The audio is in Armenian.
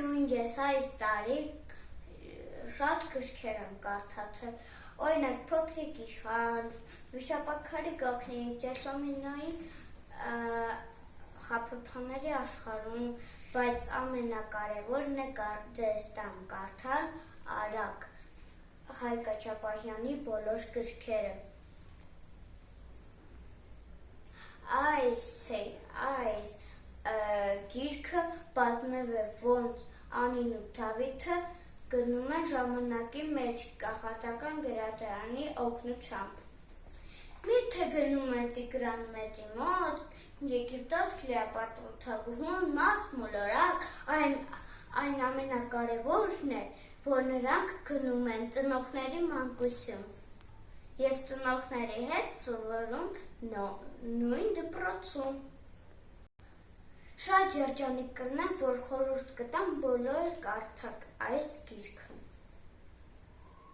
հիշում ես այս տարի շատ գրքեր եմ կարդացել, օրինակ Փոքրիկ իշխան, Վիշապաքարի գաղտնիք, Ջերսոմինոյի Հապրփաների աշխարհում, բայց ամենակարևորն է ձեզ տամ կարդալ Արագ Հայկ Աչապահյանի բոլոր գրքերը։ Այս գիրքը պատմել է ոնց Անին ու Դավիթը գնում են ժամանակի մեջ կախարդական գրադարանի օգնությամբ։ Միթե գնում են Տիգրան Մեծի մոտ, Եգիպտոս Կլեոպատրոն մարդ մոլորակ, այն ամենակարևորն է, որ նրանք գնում են ծնողների մանկություն և ծնողների հետ սովորում նույն դպրոցում։ Շատ երջանիկ կլինեմ, որ խորհուրդ կտամ բոլորը կարդաք այս գիրքը։